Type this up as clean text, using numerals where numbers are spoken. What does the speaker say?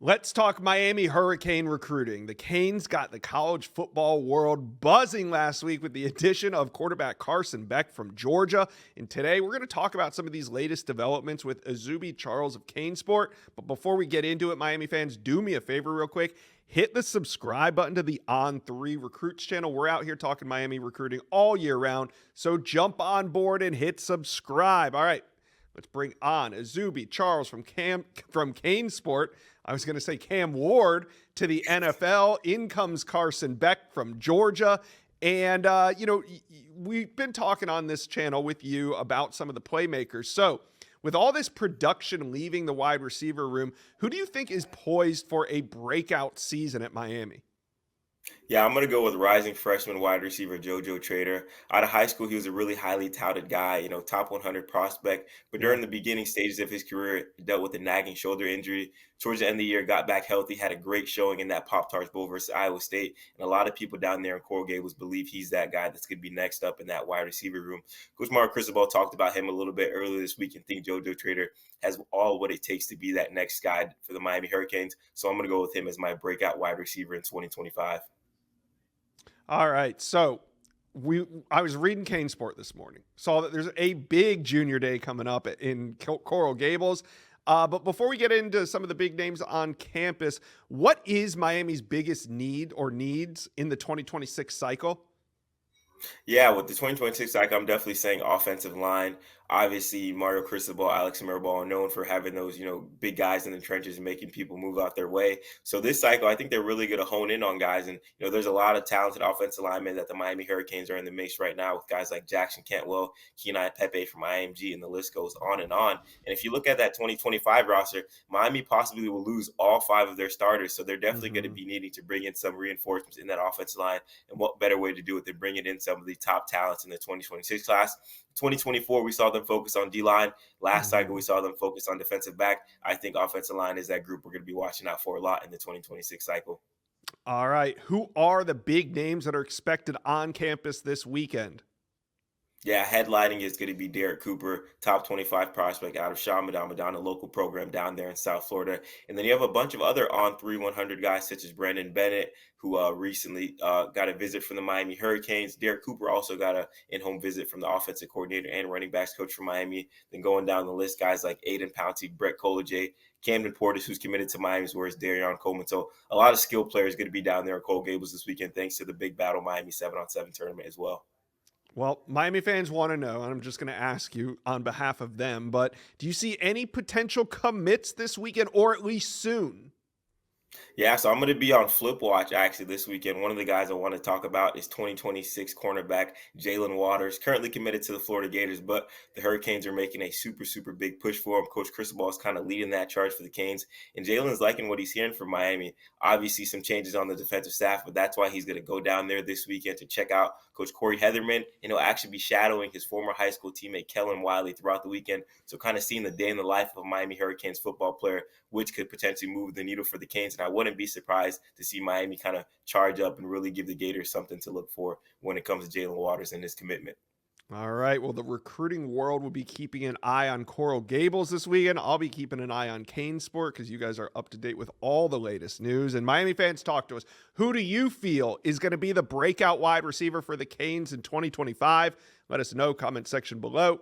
Let's talk Miami Hurricane recruiting. The Canes got the college football world buzzing last week with the addition of quarterback Carson Beck from Georgia. And today we're going to talk about some of these latest developments with Azubi Charles of CaneSport. But before we get into it, Miami fans, do me a favor real quick. Hit the subscribe button to the On3 Recruits channel. We're out here talking Miami recruiting all year round. So jump on board and hit subscribe. All right, let's bring on Azubi Charles from CaneSport. I was going to say Cam Ward to the NFL. In comes Carson Beck from Georgia. And, we've been talking on this channel with you about some of the playmakers. So with all this production leaving the wide receiver room, who do you think is poised for a breakout season at Miami? Yeah, I'm going to go with rising freshman wide receiver JoJo Trader. Out of high school, he was a really highly touted guy, top 100 prospect. But Yeah. during the beginning stages of his career, dealt with a nagging shoulder injury. Towards the end of the year, got back healthy, had a great showing in that Pop-Tarts Bowl versus Iowa State. And a lot of people down there in Coral Gables believe he's that guy that's going to be next up in that wide receiver room. Coach Mark Cristobal talked about him a little bit earlier this week and think JoJo Trader has all what it takes to be that next guy for the Miami Hurricanes. So I'm going to go with him as my breakout wide receiver in 2025. All right. So I was reading CaneSport this morning, saw that there's a big junior day coming up in Coral Gables. But before we get into some of the big names on campus, what is Miami's biggest need or needs in the 2026 cycle? Yeah, with the 2026 cycle, I'm definitely saying offensive line. Obviously, Mario Cristobal, Alex Mirabal are known for having those, big guys in the trenches and making people move out their way. So this cycle, I think they're really going to hone in on guys. And, there's a lot of talented offensive linemen that the Miami Hurricanes are in the mix right now with guys like Jackson Cantwell, Kenai Pepe from IMG, and the list goes on and on. And if you look at that 2025 roster, Miami possibly will lose all five of their starters. So they're definitely going to be needing to bring in some reinforcements in that offensive line. And what better way to do it than bringing in some of the top talents in the 2026 class. 2024, we saw them focus on D-line. Last cycle, we saw them focus on defensive back. I think offensive line is that group we're going to be watching out for a lot in the 2026 cycle. All right. Who are the big names that are expected on campus this weekend? Yeah, headlining is going to be Derek Cooper, top 25 prospect out of Madonna, local program down there in South Florida. And then you have a bunch of other on 100 guys, such as Brandon Bennett, who recently got a visit from the Miami Hurricanes. Derek Cooper also got an in-home visit from the offensive coordinator and running backs coach from Miami. Then going down the list, guys like Aiden Pouncey, Brett Colajay, Camden Portis, who's committed to Miami's, whereas Darion Coleman. So a lot of skilled players going to be down there at Coral Gables this weekend, thanks to the Big Battle Miami 7-on-7 tournament as well. Well, Miami fans want to know, and I'm just going to ask you on behalf of them, but do you see any potential commits this weekend or at least soon? Yeah, so I'm going to be on Flip Watch actually this weekend. One of the guys I want to talk about is 2026 cornerback Jaylen Waters, currently committed to the Florida Gators, but the Hurricanes are making a super, super big push for him. Coach Cristobal is kind of leading that charge for the Canes, and Jaylen's liking what he's hearing from Miami. Obviously, some changes on the defensive staff, but that's why he's going to go down there this weekend to check out Coach Corey Heatherman, and he'll actually be shadowing his former high school teammate Kellen Wiley throughout the weekend. So kind of seeing the day in the life of a Miami Hurricanes football player, which could potentially move the needle for the Canes. And I wouldn't be surprised to see Miami kind of charge up and really give the Gators something to look for when it comes to Jaylen Waters and his commitment. All right. Well, the recruiting world will be keeping an eye on Coral Gables this weekend. I'll be keeping an eye on CaneSport because you guys are up to date with all the latest news. And Miami fans, talk to us. Who do you feel is going to be the breakout wide receiver for the Canes in 2025? Let us know. Comment section below.